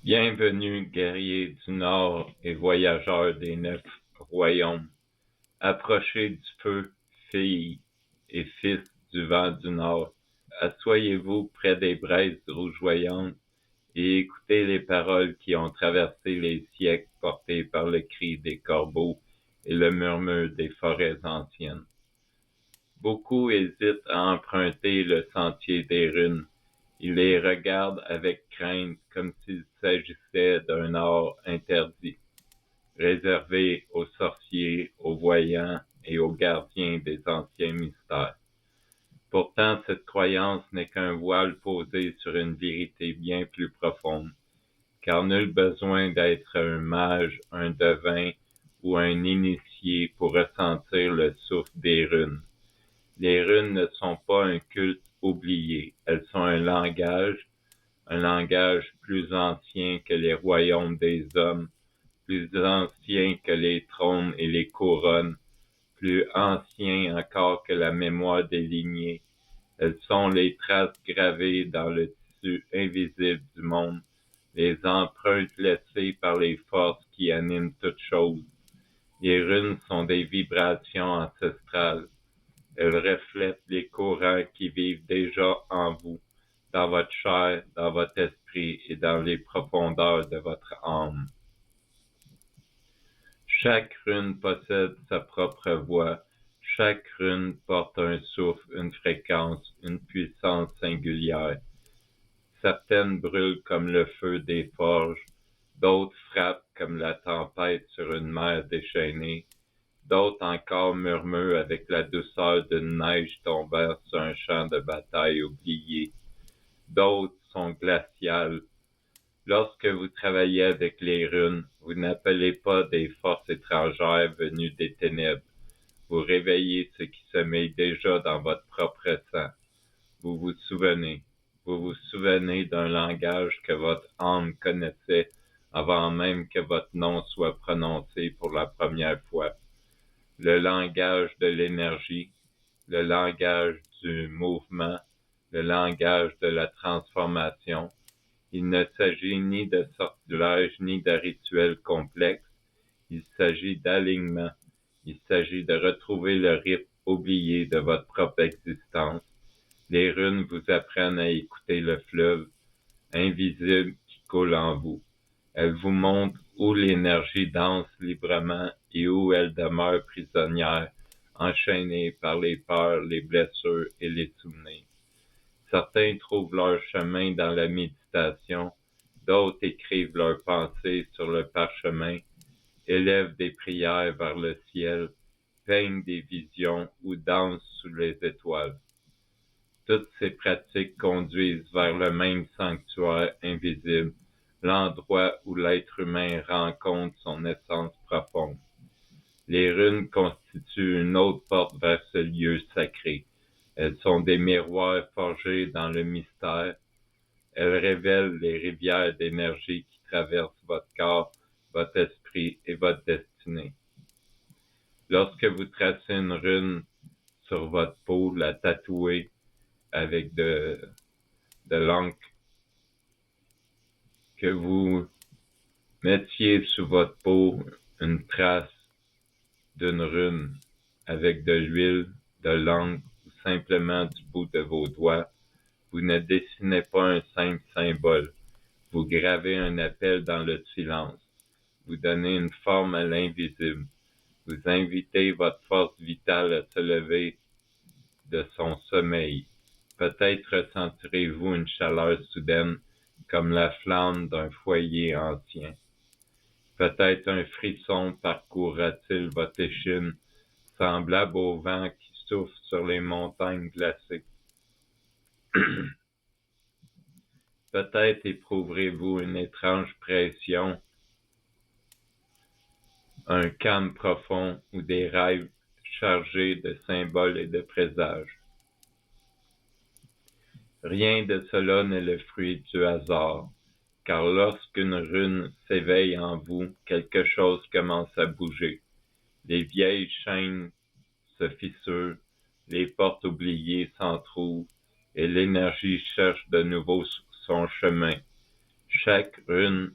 Bienvenue, guerriers du Nord et voyageurs des 9 royaumes. Approchez du feu, filles et fils du vent du Nord. Assoyez-vous près des braises rougeoyantes et écoutez les paroles qui ont traversé les siècles portées par le cri des corbeaux et le murmure des forêts anciennes. Beaucoup hésitent à emprunter le sentier des runes. Ils les regardent avec crainte comme s'il s'agissait d'un art interdit, réservé aux sorciers, aux voyants et aux gardiens des anciens mystères. Pourtant, cette croyance n'est qu'un voile posé sur une vérité bien plus profonde, car nul besoin d'être un mage, un devin ou un initié pour ressentir le souffle des runes. Les runes ne sont pas un culte oublié, elles sont un langage plus ancien que les royaumes des hommes, plus ancien que les trônes et les couronnes, plus ancien encore que la mémoire des lignées. Elles sont les traces gravées dans le tissu invisible du monde, les empreintes laissées par les forces qui animent toute chose. Les runes sont des vibrations ancestrales. Elles reflètent les courants qui vivent déjà en vous, dans votre chair, dans votre esprit et dans les profondeurs de votre âme. Chaque rune possède sa propre voix. Chaque rune porte un souffle, une fréquence, une puissance singulière. Certaines brûlent comme le feu des forges, d'autres frappent comme la tempête sur une mer déchaînée, d'autres encore murmurent avec la douceur d'une neige tombant sur un champ de bataille oublié. D'autres sont glaciales. Lorsque vous travaillez avec les runes, vous n'appelez pas des forces étrangères venues des ténèbres. Vous réveillez ce qui sommeille déjà dans votre propre sang. Vous vous souvenez. Vous vous souvenez d'un langage que votre âme connaissait avant même que votre nom soit prononcé pour la première fois. Le langage de l'énergie, le langage du mouvement, le langage de la transformation. Il ne s'agit ni de sortilège ni de rituels complexes. Il s'agit d'alignement. Il s'agit de retrouver le rythme oublié de votre propre existence. Les runes vous apprennent à écouter le fleuve invisible qui coule en vous. Elles vous montrent où l'énergie danse librement et où elle demeure prisonnière, enchaînée par les peurs, les blessures et les souvenirs. Certains trouvent leur chemin dans la méditation, d'autres écrivent leurs pensées sur le parchemin, élèvent des prières vers le ciel, peignent des visions ou dansent sous les étoiles. Toutes ces pratiques conduisent vers le même sanctuaire invisible, l'endroit où l'être humain rencontre son essence profonde. Les runes constituent une autre porte vers ce lieu sacré. Elles sont des miroirs forgés dans le mystère. Elles révèlent les rivières d'énergie qui traversent votre corps, votre esprit et votre destinée. Lorsque vous tracez une rune sur votre peau, la tatouez avec de l'encre, que vous mettiez sous votre peau une trace d'une rune avec de l'huile, de l'encre ou simplement du bout de vos doigts, vous ne dessinez pas un simple symbole, vous gravez un appel dans le silence, vous donnez une forme à l'invisible, vous invitez votre force vitale à se lever de son sommeil. Peut-être ressentirez-vous une chaleur soudaine comme la flamme d'un foyer ancien. Peut-être un frisson parcourra-t-il votre échine, semblable au vent qui souffle sur les montagnes glacées. Peut-être éprouverez-vous une étrange pression, un calme profond ou des rêves chargés de symboles et de présages. Rien de cela n'est le fruit du hasard, car lorsqu'une rune s'éveille en vous, quelque chose commence à bouger. Les vieilles chaînes se fissurent, les portes oubliées s'entrouvent, et l'énergie cherche de nouveau son chemin. Chaque rune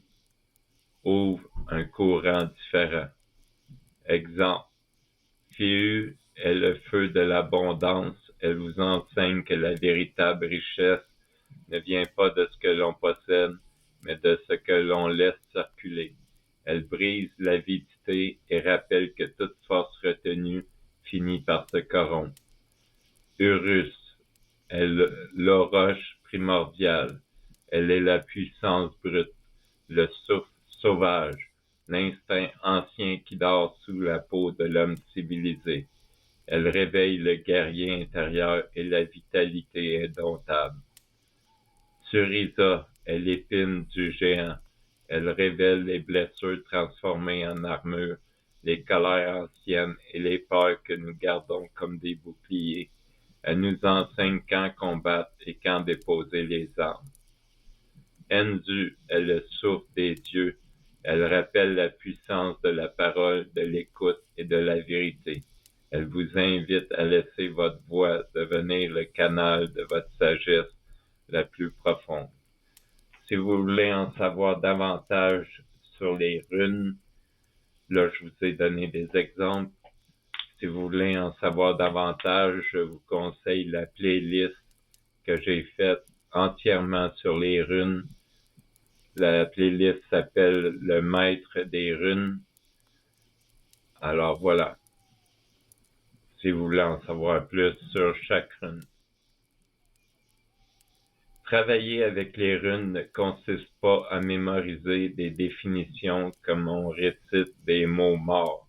ouvre un courant différent. Exemple, Fiu est le feu de l'abondance. Elle vous enseigne que la véritable richesse ne vient pas de ce que l'on possède, mais de ce que l'on laisse circuler. Elle brise l'avidité et rappelle que toute force retenue finit par se corrompre. Urus est la roche primordiale. Elle est la puissance brute, le souffle sauvage, l'instinct ancien qui dort sous la peau de l'homme civilisé. Elle réveille le guerrier intérieur et la vitalité indomptable. Turiza est l'épine du géant. Elle révèle les blessures transformées en armure, les colères anciennes et les peurs que nous gardons comme des boucliers. Elle nous enseigne quand combattre et quand déposer les armes. Endu est le souffle des dieux. Elle rappelle la puissance de la parole, de l'écoute et de la vérité. Elle vous invite à laisser votre voix devenir le canal de votre sagesse la plus profonde. Si vous voulez en savoir davantage sur les runes, là je vous ai donné des exemples. Si vous voulez en savoir davantage, je vous conseille la playlist que j'ai faite entièrement sur les runes. La playlist s'appelle Le Maître des Runes. Alors voilà, si vous voulez en savoir plus sur chaque rune. Travailler avec les runes ne consiste pas à mémoriser des définitions comme on récite des mots morts.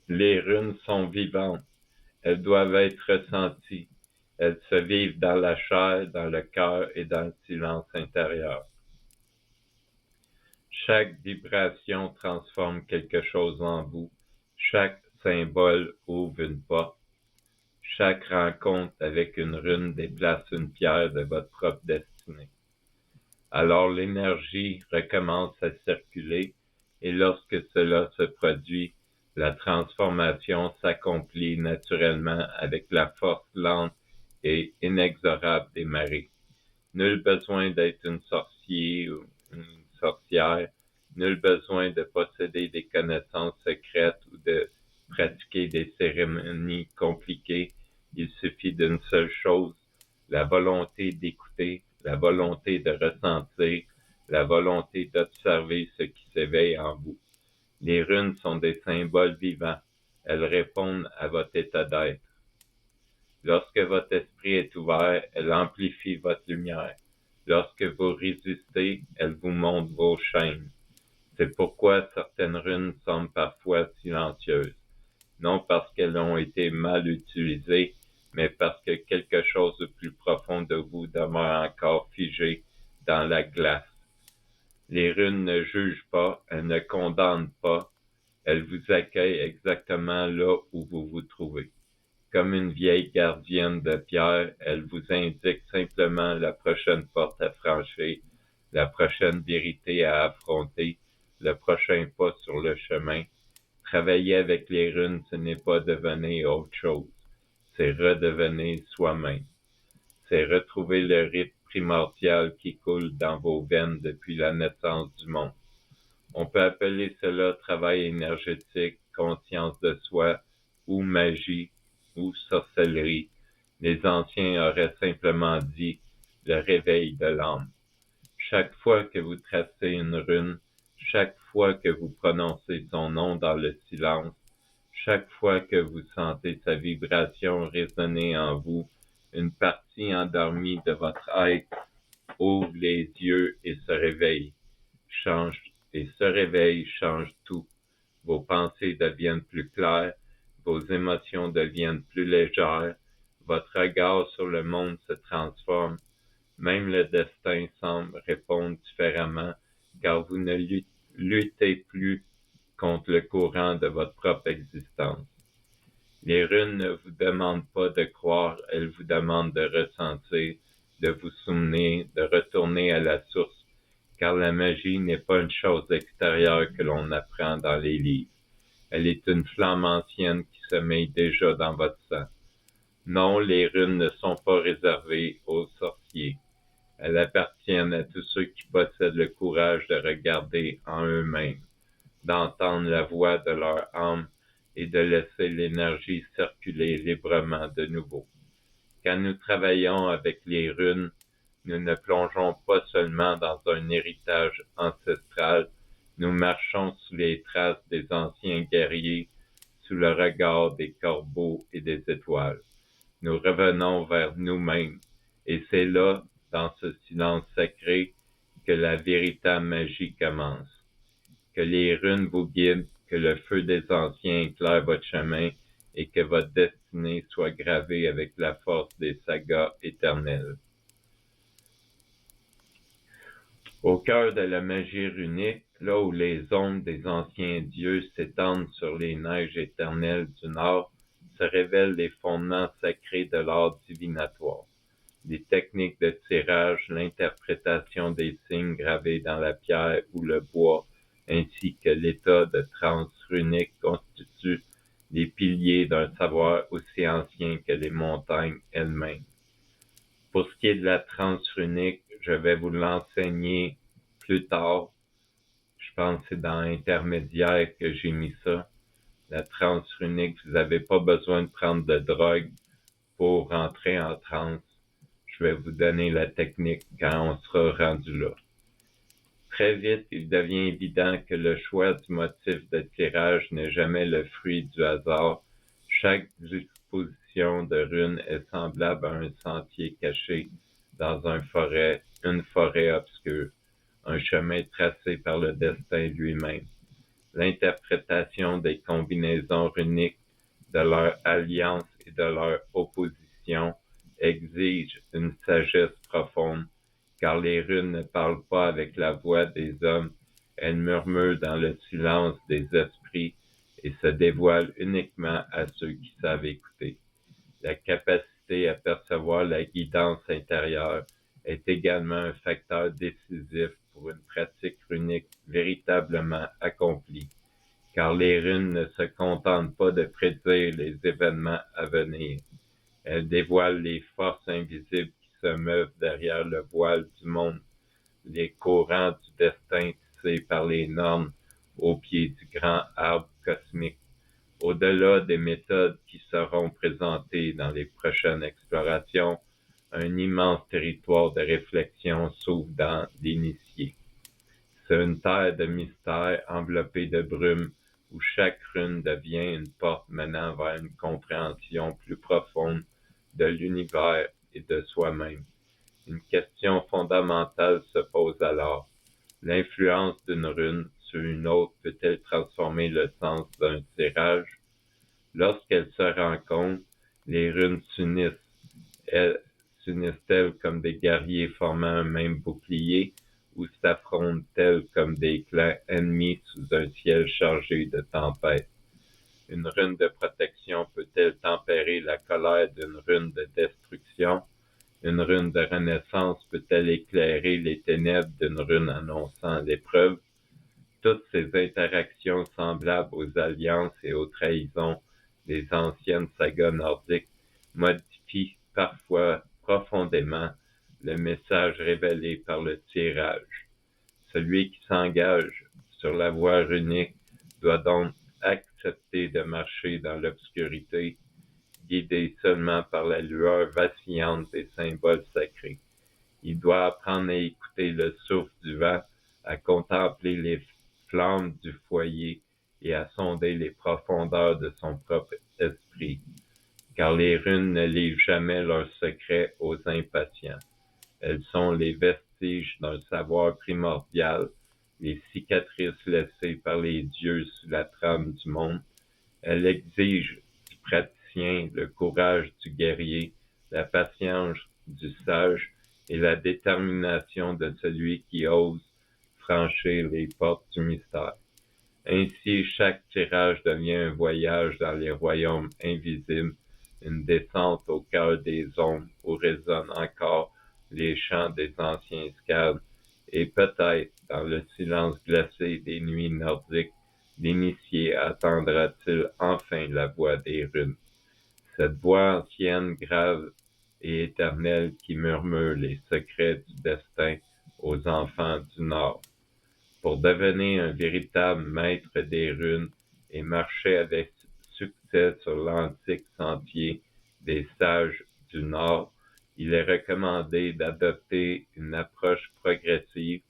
Les runes sont vivantes, elles doivent être ressenties, elles se vivent dans la chair, dans le cœur et dans le silence intérieur. Chaque vibration transforme quelque chose en vous, chaque symbole ouvre une porte. Chaque rencontre avec une rune déplace une pierre de votre propre destinée. Alors l'énergie recommence à circuler et lorsque cela se produit, la transformation s'accomplit naturellement avec la force lente et inexorable des marées. Nul besoin d'être un sorcier ou une sorcière, nul besoin de posséder des connaissances secrètes ou de pratiquer des cérémonies compliquées. Il suffit d'une seule chose, la volonté d'écouter, la volonté de ressentir, la volonté d'observer ce qui s'éveille en vous. Les runes sont des symboles vivants. Elles répondent à votre état d'être. Lorsque votre esprit est ouvert, elle amplifie votre lumière. Lorsque vous résistez, elle vous montre vos chaînes. C'est pourquoi certaines runes semblent parfois silencieuses. Non parce qu'elles ont été mal utilisées, mais parce que quelque chose de plus profond de vous demeure encore figé dans la glace. Les runes ne jugent pas, elles ne condamnent pas, elles vous accueillent exactement là où vous vous trouvez. Comme une vieille gardienne de pierre, elle vous indique simplement la prochaine porte à franchir, la prochaine vérité à affronter, le prochain pas sur le chemin. Travailler avec les runes, ce n'est pas devenir autre chose, c'est redevenir soi-même. C'est retrouver le rythme primordial qui coule dans vos veines depuis la naissance du monde. On peut appeler cela travail énergétique, conscience de soi, ou magie, ou sorcellerie. Les anciens auraient simplement dit le réveil de l'âme. Chaque fois que vous tracez une rune, chaque fois que vous prononcez son nom dans le silence, chaque fois que vous sentez sa vibration résonner en vous, une partie endormie de votre être ouvre les yeux et se réveille. Ce réveil change tout. Vos pensées deviennent plus claires, vos émotions deviennent plus légères, votre regard sur le monde se transforme. Même le destin semble répondre différemment, car vous ne luttez plus contre le courant de votre propre existence. Les runes ne vous demandent pas de croire, elles vous demandent de ressentir, de vous souvenir, de retourner à la source, car la magie n'est pas une chose extérieure que l'on apprend dans les livres. Elle est une flamme ancienne qui sommeille déjà dans votre sang. Non, les runes ne sont pas réservées aux sorciers. Elles appartiennent à tous ceux qui possèdent le courage de regarder en eux-mêmes, d'entendre la voix de leur âme et de laisser l'énergie circuler librement de nouveau. Quand nous travaillons avec les runes, nous ne plongeons pas seulement dans un héritage ancestral, nous marchons sous les traces des anciens guerriers, sous le regard des corbeaux et des étoiles. Nous revenons vers nous-mêmes, et c'est là, dans ce silence sacré, que la véritable magie commence. Que les runes vous guident, que le feu des anciens éclaire votre chemin, et que votre destinée soit gravée avec la force des sagas éternelles. Au cœur de la magie runique, là où les ombres des anciens dieux s'étendent sur les neiges éternelles du Nord, se révèlent les fondements sacrés de l'art divinatoire. Les techniques de tirage, l'interprétation des signes gravés dans la pierre ou le bois, ainsi que l'état de transe runique constituent les piliers d'un savoir aussi ancien que les montagnes elles-mêmes. Pour ce qui est de la transe runique, je vais vous l'enseigner plus tard. Je pense que c'est dans intermédiaire que j'ai mis ça. La transe runique, vous n'avez pas besoin de prendre de drogue pour rentrer en transe. Je vais vous donner la technique quand on sera rendu là. Très vite, il devient évident que le choix du motif de tirage n'est jamais le fruit du hasard. Chaque disposition de rune est semblable à un sentier caché dans une forêt obscure, un chemin tracé par le destin lui-même. L'interprétation des combinaisons runiques, de leur alliance et de leur opposition exige une sagesse profonde, car les runes ne parlent pas avec la voix des hommes, elles murmurent dans le silence des esprits et se dévoilent uniquement à ceux qui savent écouter. La capacité à percevoir la guidance intérieure est également un facteur décisif pour une pratique runique véritablement accomplie, car les runes ne se contentent pas de prédire les événements à venir. Elles dévoilent les forces invisibles qui se meuvent derrière le voile du monde, les courants du destin tissés par les normes au pied du grand arbre cosmique. Au-delà des méthodes qui seront présentées dans les prochaines explorations, un immense territoire de réflexion s'ouvre dans l'initié. C'est une terre de mystère enveloppée de brume où chaque rune devient une porte menant vers une compréhension plus profonde de l'univers et de soi-même. Une question fondamentale se pose alors. L'influence d'une rune sur une autre peut-elle transformer le sens d'un tirage? Lorsqu'elles se rencontrent, les runes s'unissent-elles comme des guerriers formant un même bouclier ou s'affrontent-elles comme des clans ennemis sous un ciel chargé de tempêtes? Une rune de protection peut-elle tempérer la colère d'une rune de destruction? Une rune de renaissance peut-elle éclairer les ténèbres d'une rune annonçant l'épreuve? Toutes ces interactions semblables aux alliances et aux trahisons des anciennes sagas nordiques modifient parfois profondément le message révélé par le tirage. Celui qui s'engage sur la voie runique doit donc accepter de marcher dans l'obscurité, guidé seulement par la lueur vacillante des symboles sacrés. Il doit apprendre à écouter le souffle du vent, à contempler les flammes du foyer et à sonder les profondeurs de son propre esprit, car les runes ne livrent jamais leurs secrets aux impatients. Elles sont les vestiges d'un savoir primordial, les cicatrices laissées par les dieux sous la trame du monde. Elles exigent du praticien le courage du guerrier, la patience du sage et la détermination de celui qui ose franchir les portes du mystère. Ainsi, chaque tirage devient un voyage dans les royaumes invisibles, une descente au cœur des ombres où résonnent encore les chants des anciens scalds, et peut-être, dans le silence glacé des nuits nordiques, l'initié attendra-t-il enfin la voix des runes. Cette voix ancienne, grave et éternel qui murmure les secrets du destin aux enfants du Nord. Pour devenir un véritable maître des runes et marcher avec succès sur l'antique sentier des sages du Nord, il est recommandé d'adopter une approche progressive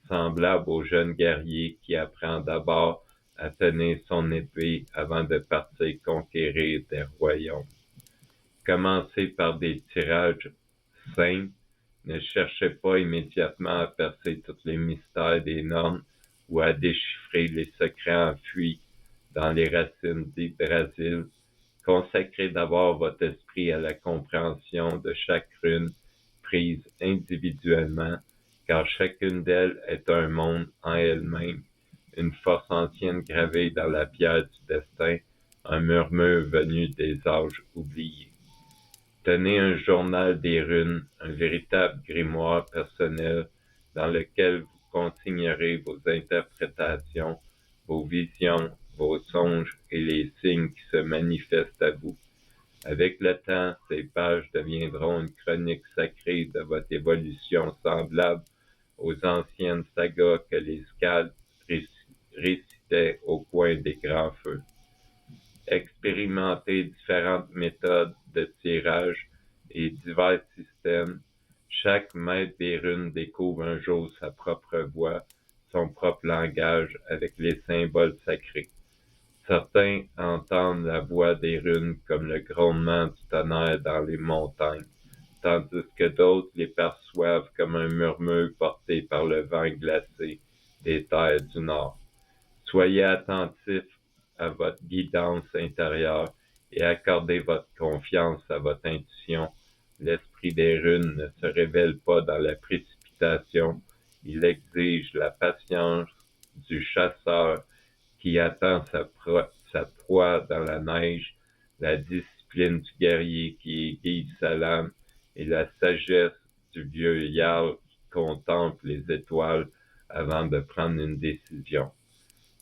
semblable au jeune guerrier qui apprend d'abord à tenir son épée avant de partir conquérir des royaumes. Commencez par des tirages simples. Ne cherchez pas immédiatement à percer tous les mystères des normes ou à déchiffrer les secrets enfuis dans les racines d'Yggdrasil. Consacrez d'abord votre esprit à la compréhension de chaque rune prise individuellement, car chacune d'elles est un monde en elle-même, une force ancienne gravée dans la pierre du destin, un murmure venu des âges oubliés. Tenez un journal des runes, un véritable grimoire personnel dans lequel vous consignerez vos interprétations, vos visions, vos songes et les signes qui se manifestent à vous. Avec le temps, ces pages deviendront une chronique sacrée de votre évolution semblable aux anciennes sagas que les Scalds récitaient au coin des grands feux. Expérimentez différentes méthodes de tirage et divers systèmes. Chaque maître des runes découvre un jour sa propre voix, son propre langage avec les symboles sacrés. Certains entendent la voix des runes comme le grondement du tonnerre dans les montagnes, tandis que d'autres les perçoivent comme un murmure porté par le vent glacé des terres du Nord. Soyez attentifs à votre guidance intérieure et accordez votre confiance à votre intuition. L'esprit des runes ne se révèle pas dans la précipitation, il exige la patience du chasseur qui attend sa proie dans la neige, la discipline du guerrier qui aiguise sa lame et la sagesse du vieux Jarl qui contemple les étoiles avant de prendre une décision.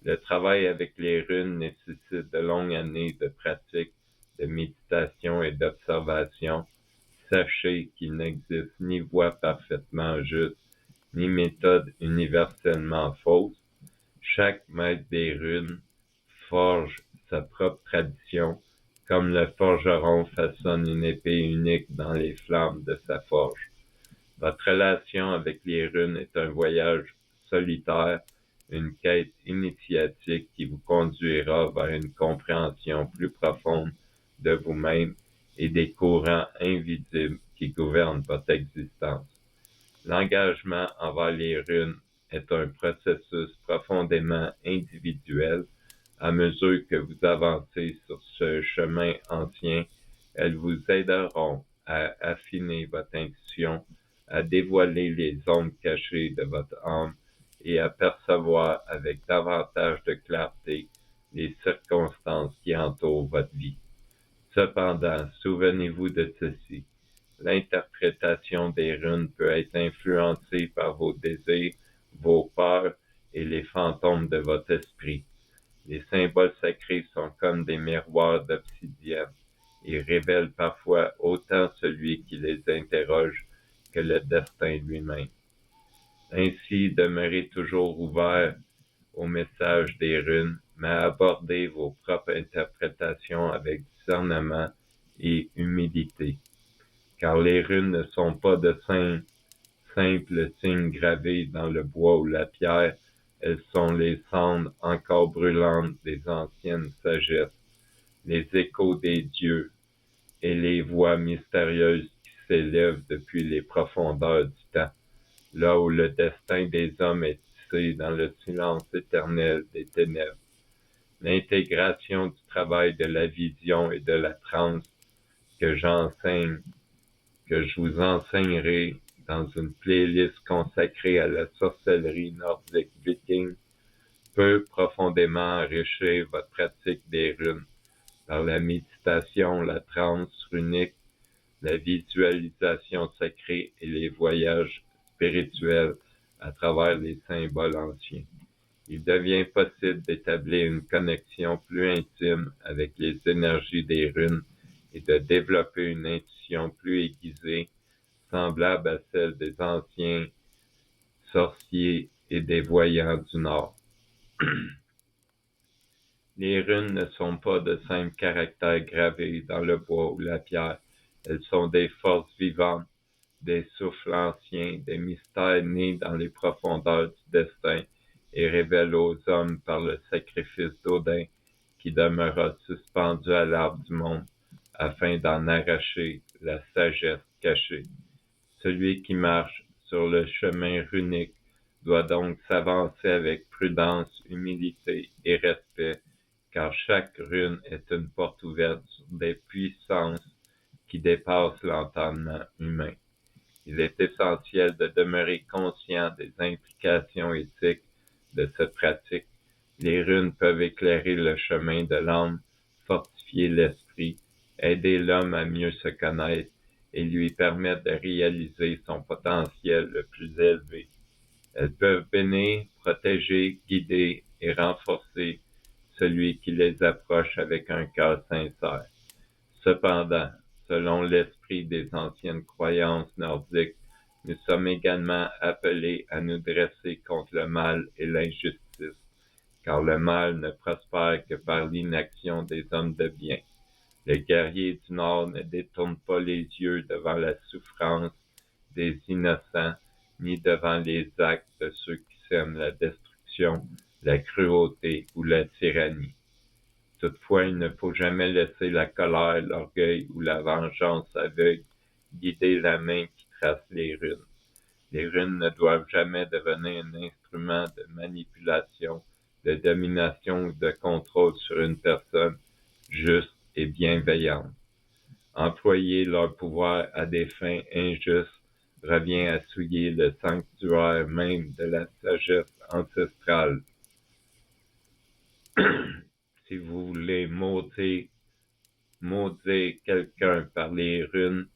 Le travail avec les runes nécessite de longues années de pratique, de méditation et d'observation. Sachez qu'il n'existe ni voie parfaitement juste, ni méthode universellement fausse. Chaque maître des runes forge sa propre tradition, comme le forgeron façonne une épée unique dans les flammes de sa forge. Votre relation avec les runes est un voyage solitaire, une quête initiatique qui vous conduira vers une compréhension plus profonde de vous-même et des courants invisibles qui gouvernent votre existence. L'engagement envers les runes est un processus profondément individuel. À mesure que vous avancez sur ce chemin ancien, elles vous aideront à affiner votre intuition, à dévoiler les ombres cachées de votre âme et à percevoir avec davantage de clarté les circonstances qui entourent votre vie. Cependant, souvenez-vous de ceci. L'interprétation des runes peut être influencée par vos désirs, vos peurs et les fantômes de votre esprit. Les symboles sacrés sont comme des miroirs d'obsidienne. Ils révèlent parfois autant celui qui les interroge que le destin lui-même. Ainsi, demeurez toujours ouvert au message des runes, mais abordez vos propres interprétations avec discernement et humilité. Car les runes ne sont pas de simples signes gravés dans le bois ou la pierre, elles sont les cendres encore brûlantes des anciennes sagesses, les échos des dieux et les voix mystérieuses qui s'élèvent depuis les profondeurs du temps, là où le destin des hommes est tissé dans le silence éternel des ténèbres. L'intégration du travail de la vision et de la transe que je vous enseignerai dans une playlist consacrée à la sorcellerie nordique viking, peut profondément enrichir votre pratique des runes par la méditation, la transe runique, la visualisation sacrée et les voyages spirituels à travers les symboles anciens. Il devient possible d'établir une connexion plus intime avec les énergies des runes et de développer une intuition plus aiguisée, semblable à celle des anciens sorciers et des voyants du Nord. Les runes ne sont pas de simples caractères gravés dans le bois ou la pierre. Elles sont des forces vivantes, des souffles anciens, des mystères nés dans les profondeurs du destin et révélés aux hommes par le sacrifice d'Odin qui demeura suspendu à l'arbre du monde afin d'en arracher la sagesse cachée. Celui qui marche sur le chemin runique doit donc s'avancer avec prudence, humilité et respect, car chaque rune est une porte ouverte sur des puissances qui dépassent l'entendement humain. Il est essentiel de demeurer conscient des implications éthiques de cette pratique. Les runes peuvent éclairer le chemin de l'âme, fortifier l'esprit, aider l'homme à mieux se connaître et lui permettre de réaliser son potentiel le plus élevé. Elles peuvent bénir, protéger, guider et renforcer celui qui les approche avec un cœur sincère. Cependant, selon l'esprit des anciennes croyances nordiques, nous sommes également appelés à nous dresser contre le mal et l'injustice, car le mal ne prospère que par l'inaction des hommes de bien. Le guerrier du Nord ne détourne pas les yeux devant la souffrance des innocents, ni devant les actes de ceux qui sèment la destruction, la cruauté ou la tyrannie. Toutefois, il ne faut jamais laisser la colère, l'orgueil ou la vengeance aveugle guider la main qui trace les runes. Les runes ne doivent jamais devenir un instrument de manipulation, de domination ou de contrôle sur une personne juste et bienveillante. Employer leur pouvoir à des fins injustes revient à souiller le sanctuaire même de la sagesse ancestrale. Si vous voulez maudire quelqu'un par les runes,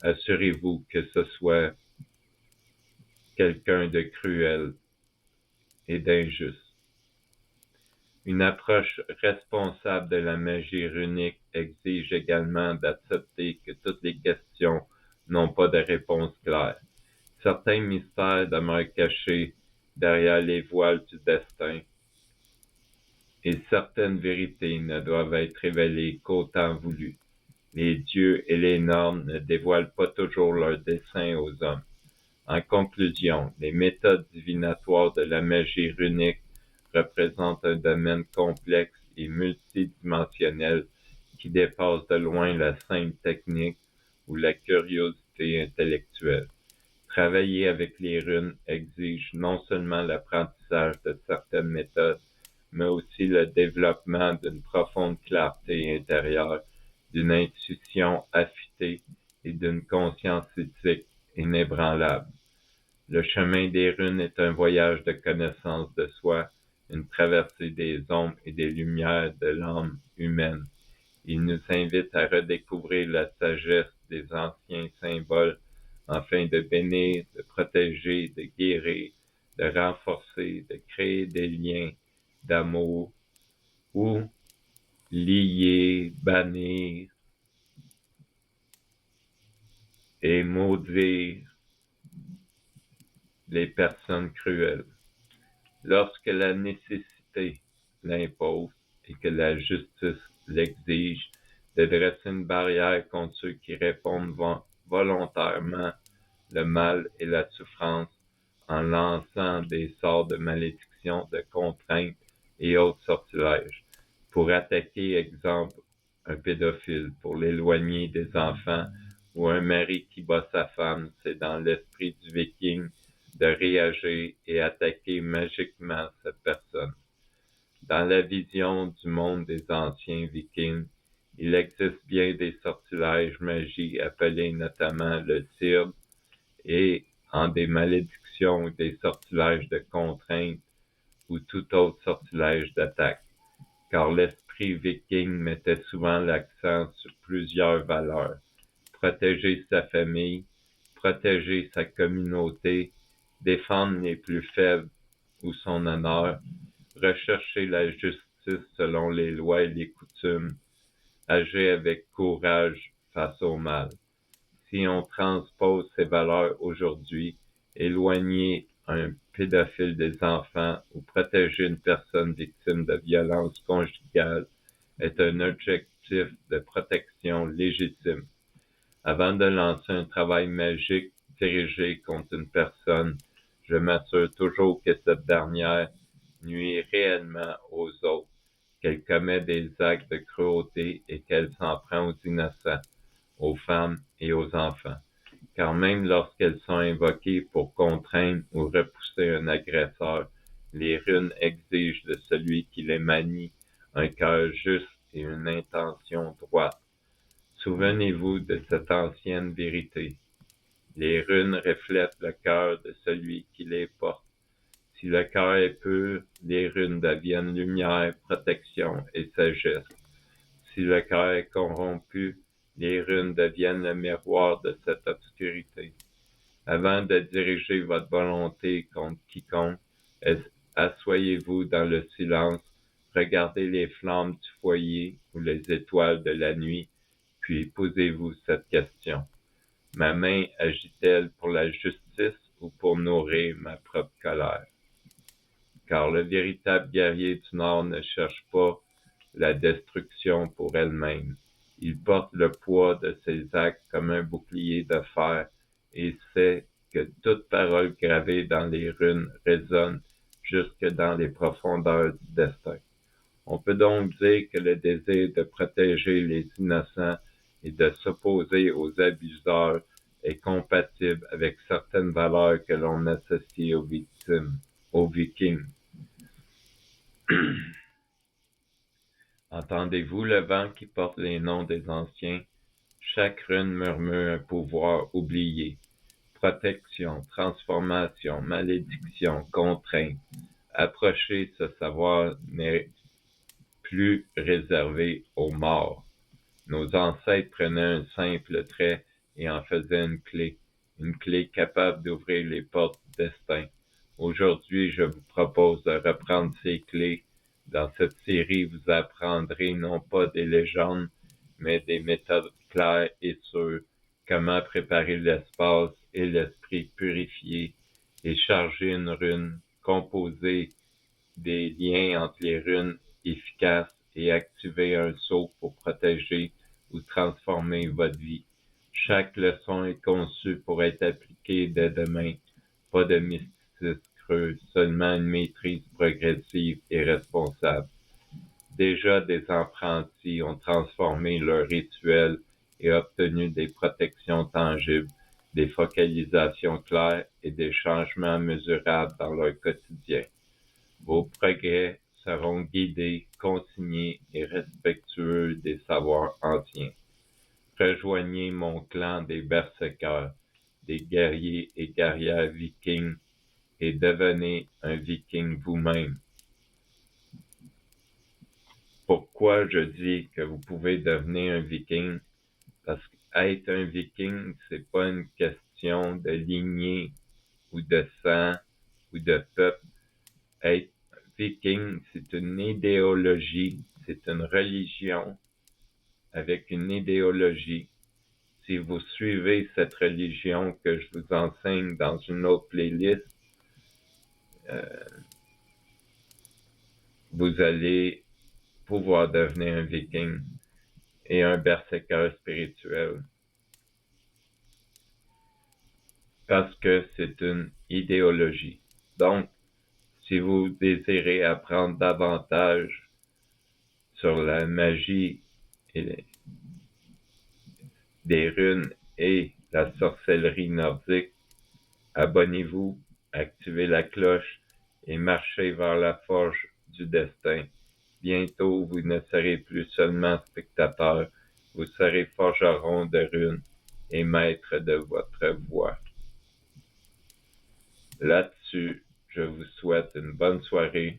assurez-vous que ce soit quelqu'un de cruel et d'injuste. Une approche responsable de la magie runique exige également d'accepter que toutes les questions n'ont pas de réponse claire. Certains mystères demeurent cachés derrière les voiles du destin, et certaines vérités ne doivent être révélées qu'au temps voulu. Les dieux et les normes ne dévoilent pas toujours leurs desseins aux hommes. En conclusion, les méthodes divinatoires de la magie runique représentent un domaine complexe et multidimensionnel qui dépasse de loin la simple technique ou la curiosité intellectuelle. Travailler avec les runes exige non seulement l'apprentissage de certaines méthodes, mais aussi le développement d'une profonde clarté intérieure, d'une intuition affûtée et d'une conscience éthique inébranlable. Le chemin des runes est un voyage de connaissance de soi, une traversée des ombres et des lumières de l'âme humaine. Il nous invite à redécouvrir la sagesse des anciens symboles afin de bénir, de protéger, de guérir, de renforcer, de créer des liens d'amour ou lier, bannir et maudire les personnes cruelles. Lorsque la nécessité l'impose et que la justice l'exige, de dresser une barrière contre ceux qui répondent volontairement le mal et la souffrance en lançant des sorts de malédiction, de contraintes et autres sortilèges. Pour attaquer, exemple, un pédophile, pour l'éloigner des enfants, ou un mari qui bat sa femme, c'est dans l'esprit du viking de réagir et attaquer magiquement cette personne. Dans la vision du monde des anciens vikings, il existe bien des sortilèges magiques appelés notamment le tirb et en des malédictions ou des sortilèges de contrainte ou tout autre sortilège d'attaque, car l'esprit viking mettait souvent l'accent sur plusieurs valeurs: protéger sa famille, protéger sa communauté, défendre les plus faibles ou son honneur, rechercher la justice selon les lois et les coutumes, Agez avec courage face au mal. Si on transpose ces valeurs aujourd'hui, éloigner un pédophile des enfants ou protéger une personne victime de violence conjugale est un objectif de protection légitime. Avant de lancer un travail magique dirigé contre une personne, je m'assure toujours que cette dernière nuit réellement aux autres, qu'elle commet des actes de cruauté et qu'elle s'en prend aux innocents, aux femmes et aux enfants. Car même lorsqu'elles sont invoquées pour contraindre ou repousser un agresseur, les runes exigent de celui qui les manie un cœur juste et une intention droite. Souvenez-vous de cette ancienne vérité. Les runes reflètent le cœur de celui qui les porte. Si le cœur est pur, les runes deviennent lumière, protection et sagesse. Si le cœur est corrompu, les runes deviennent le miroir de cette obscurité. Avant de diriger votre volonté contre quiconque, asseyez-vous dans le silence, regardez les flammes du foyer ou les étoiles de la nuit, puis posez-vous cette question. Ma main agit-elle pour la justice ou pour nourrir ma propre colère? Car le véritable guerrier du Nord ne cherche pas la destruction pour elle-même. Il porte le poids de ses actes comme un bouclier de fer et sait que toute parole gravée dans les runes résonne jusque dans les profondeurs du destin. On peut donc dire que le désir de protéger les innocents et de s'opposer aux abuseurs est compatible avec certaines valeurs que l'on associe aux victimes, aux Vikings. Entendez-vous le vent qui porte les noms des anciens? Chaque rune murmure un pouvoir oublié. Protection, transformation, malédiction, contrainte. Approcher ce savoir n'est plus réservé aux morts. Nos ancêtres prenaient un simple trait et en faisaient une clé capable d'ouvrir les portes du destin. Aujourd'hui, je vous propose de reprendre ces clés. Dans cette série, vous apprendrez non pas des légendes, mais des méthodes claires et sûres, comment préparer l'espace et l'esprit purifié et charger une rune, composer des liens entre les runes efficaces et activer un sceau pour protéger ou transformer votre vie. Chaque leçon est conçue pour être appliquée dès demain. Pas de mysticisme creux, seulement une maîtrise progressive et responsable. Déjà des apprentis ont transformé leurs rituels et obtenu des protections tangibles, des focalisations claires et des changements mesurables dans leur quotidien. Vos progrès seront guidés, consignés et respectueux des savoirs anciens. Rejoignez mon clan des berserkers, des guerriers et guerrières vikings, et devenez un viking vous-même. Pourquoi je dis que vous pouvez devenir un viking? Parce qu'être un viking, c'est pas une question de lignée ou de sang ou de peuple. Être viking, c'est une idéologie, c'est une religion avec une idéologie. Si vous suivez cette religion que je vous enseigne dans une autre playlist, vous allez pouvoir devenir un viking et un berserker spirituel. Parce que c'est une idéologie. Donc, si vous désirez apprendre davantage sur la magie et des runes et la sorcellerie nordique, abonnez-vous, activez la cloche et marchez vers la forge du destin. Bientôt, vous ne serez plus seulement spectateur, vous serez forgeron de runes et maître de votre voix. Là-dessus, je vous souhaite une bonne soirée